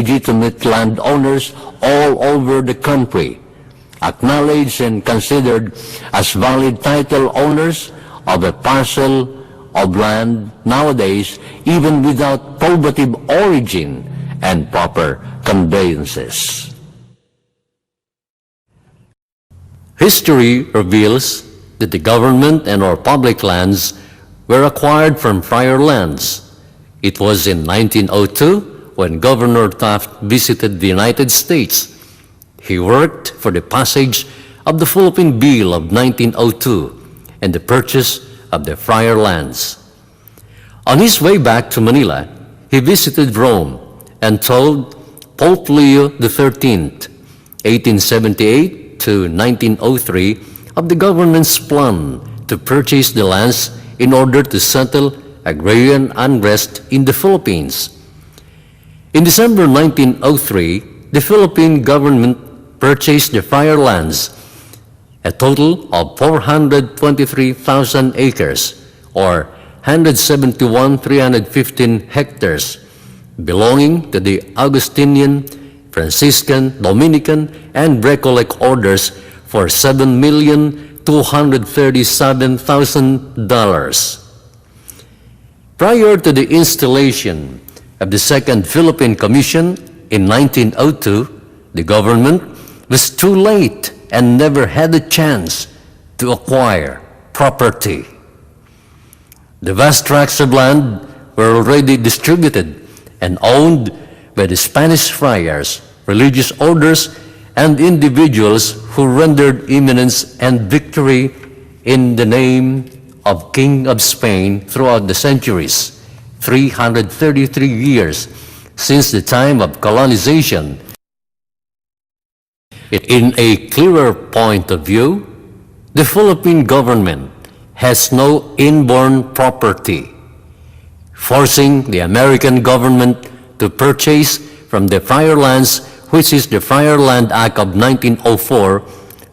legitimate landowners all over the country, acknowledged and considered as valid title owners of a parcel of land nowadays, even without probative origin and proper conveyances. History reveals that the government and or public lands were acquired from friar lands. It was in 1902 when Governor Taft visited the United States. He worked for the passage of the Philippine Bill of 1902 and the purchase of the friar lands. On his way back to Manila, he visited Rome and told Pope Leo XIII, 1878 to 1903, of the government's plan to purchase the lands in order to settle agrarian unrest in the Philippines. In December 1903, the Philippine government purchased the friar lands, a total of 423,000 acres, or 171,315 hectares, belonging to the Augustinian, Franciscan, Dominican, and Recollet orders for $7,237,000. Prior to the installation of the Second Philippine Commission in 1902, the government was too late and never had a chance to acquire property. The vast tracts of land were already distributed and owned by the Spanish friars, religious orders, and individuals who rendered imminence and victory in the name of King of Spain throughout the centuries, 333 years since the time of colonization. In a clearer point of view, the Philippine government has no inborn property, forcing the American government to purchase from the friar lands, which is the Friar Land Act of 1904,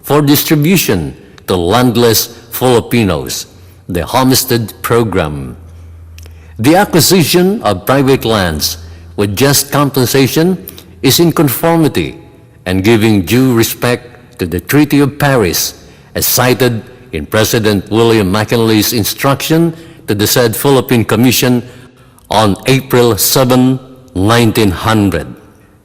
for distribution to landless Filipinos, the Homestead Program. The acquisition of private lands with just compensation is in conformity and giving due respect to the Treaty of Paris, as cited in President William McKinley's instruction to the said Philippine Commission on April 7, 1900,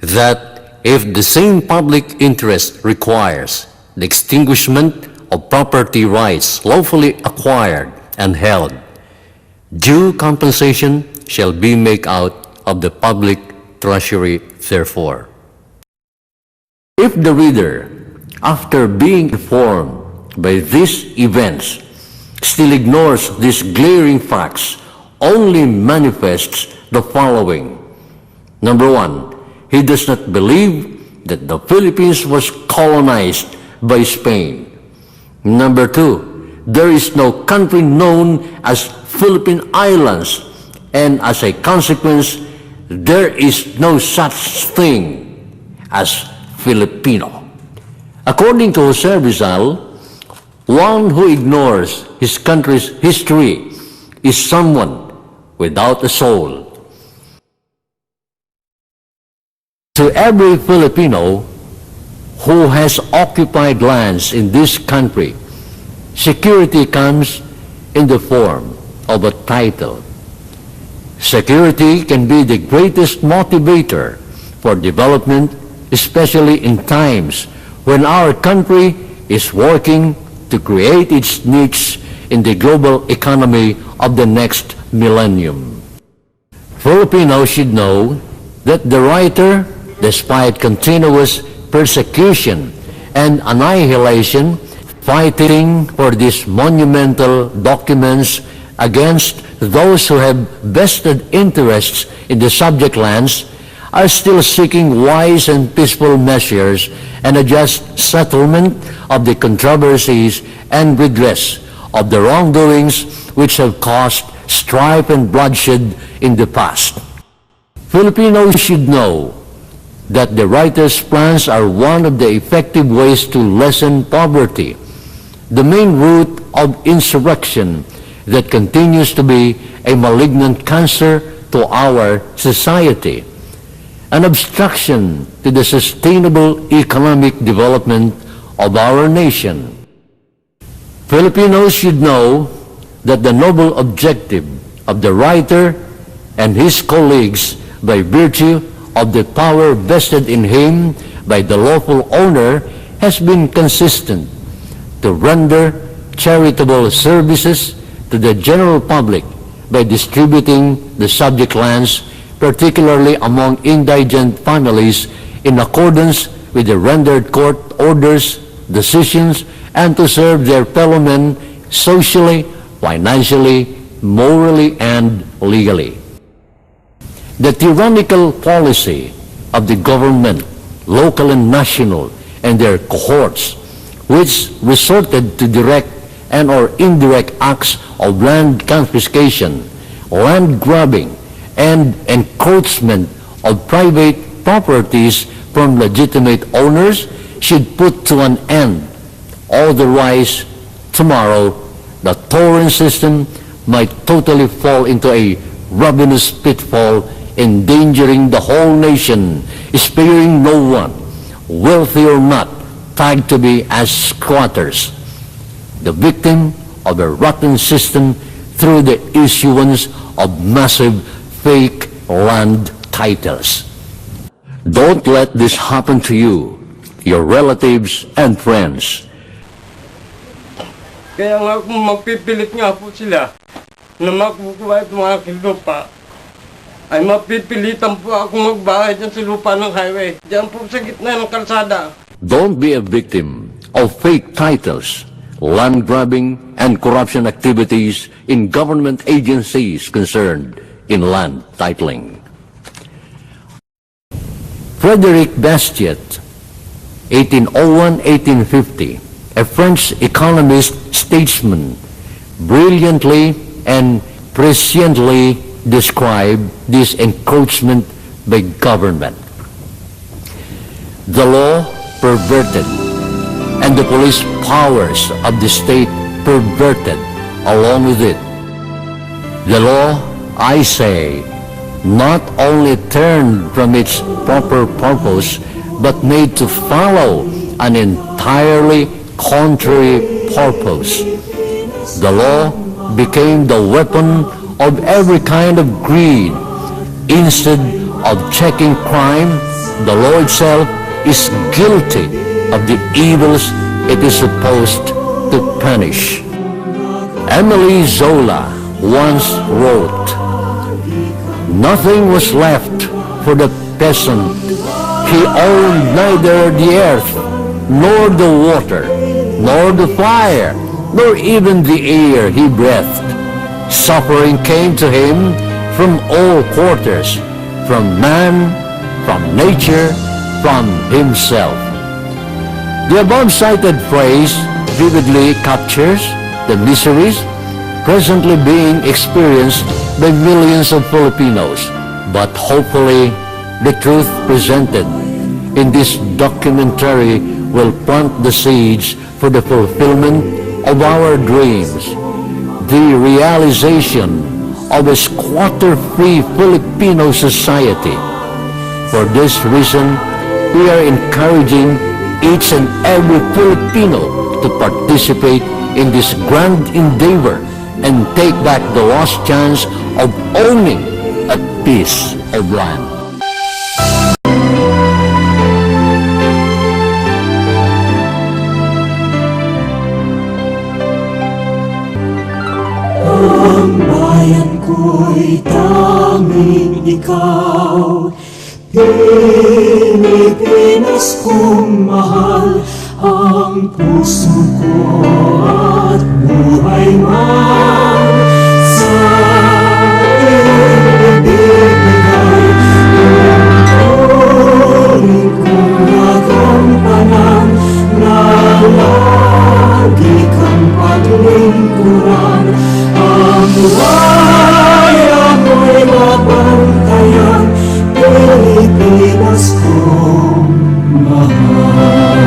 that if the same public interest requires the extinguishment of property rights lawfully acquired and held, due compensation shall be made out of the public treasury therefore. If the reader, after being informed by these events, still ignores these glaring facts, only manifests the following. Number one, he does not believe that the Philippines was colonized by Spain. Number two, there is no country known as Philippine Islands, and as a consequence, there is no such thing as Filipino. According to Jose Rizal, one who ignores his country's history is someone without a soul. To every Filipino who has occupied lands in this country, security comes in the form of a title. Security can be the greatest motivator for development, especially in times when our country is working to create its niche in the global economy of the next millennium. Filipinos should know that the writer, despite continuous persecution and annihilation, fighting for these monumental documents against those who have vested interests in the subject lands, are still seeking wise and peaceful measures and a just settlement of the controversies and redress of the wrongdoings which have caused strife and bloodshed in the past. Filipinos should know that the writer's plans are one of the effective ways to lessen poverty, the main root of insurrection that continues to be a malignant cancer to our society. an obstruction to the sustainable economic development of our nation. Filipinos should know that the noble objective of the writer and his colleagues, by virtue of the power vested in him by the lawful owner, has been consistent: to render charitable services to the general public by distributing the subject lands, particularly among indigent families, in accordance with the rendered court orders, decisions, and to serve their fellow men socially, financially, morally, and legally. The tyrannical policy of the government, local and national, and their cohorts, which resorted to direct and or indirect acts of land confiscation, land grabbing, and encroachment of private properties from legitimate owners, should put to an end. Otherwise, tomorrow, the torrent system might totally fall into a ravenous pitfall, endangering the whole nation, sparing no one, wealthy or not, tagged to be as squatters, the victim of a rotten system through the issuance of massive fake land titles. Don't let this happen to you, your relatives and friends. Kaya nga kung magpipilit nga po sila na makukuha itong aking lupa, ay mapipilitan po ako magbahay dyan sa lupa ng highway, dyan po sa gitna ng kalsada. Don't be a victim of fake titles, land grabbing, and corruption activities in government agencies concerned in land titling. Frederic Bastiat, 1801-1850, a French economist, statesman, brilliantly and presciently described this encroachment by government. The law perverted, and the police powers of the state perverted along with it. The law, I say, not only turned from its proper purpose, but made to follow an entirely contrary purpose. The law became the weapon of every kind of greed. Instead of checking crime, the law itself is guilty of the evils it is supposed to punish. Emily Zola once wrote, "Nothing was left for the peasant. He owned neither the earth, nor the water, nor the fire, nor even the air he breathed. Suffering came to him from all quarters, from man, from nature, from himself." The above-cited phrase vividly captures the miseries presently being experienced by millions of Filipinos. But hopefully, the truth presented in this documentary will plant the seeds for the fulfillment of our dreams, the realization of a squatter-free Filipino society. For this reason, we are encouraging each and every Filipino to participate in this grand endeavor and take back the lost chance of owning a piece of land. Ang bayan ko'y tanging ikaw, Pilipinas kong mahal, ang puso ko at buhay man sa iyong ibibigay. Tungkulin kong nagampanan na lagi kang paglingkuran. Ang waya mo'y mabantayan, Pilipinas kong mahal.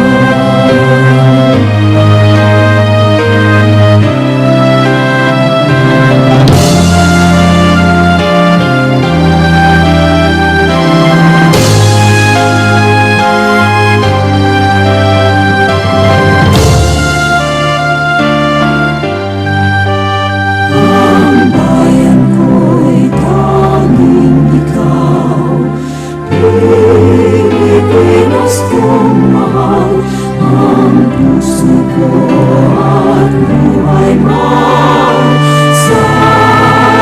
kong mahal, ang puso ko at buhay man sa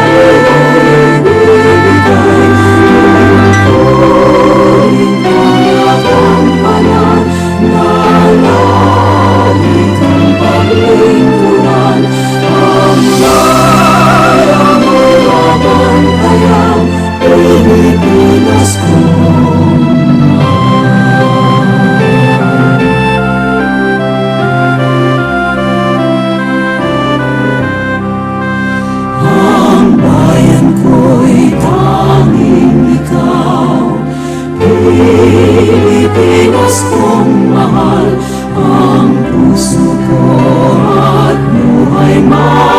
iyo'y bibigay. Tungkulin kong nagampanan na lagi kong paglingkuran, ang bayang may babantayan, Pilipinas ko. Ang bayan ko'y tanging ikaw, Pilipinas kong mahal, ang puso ko at buhay man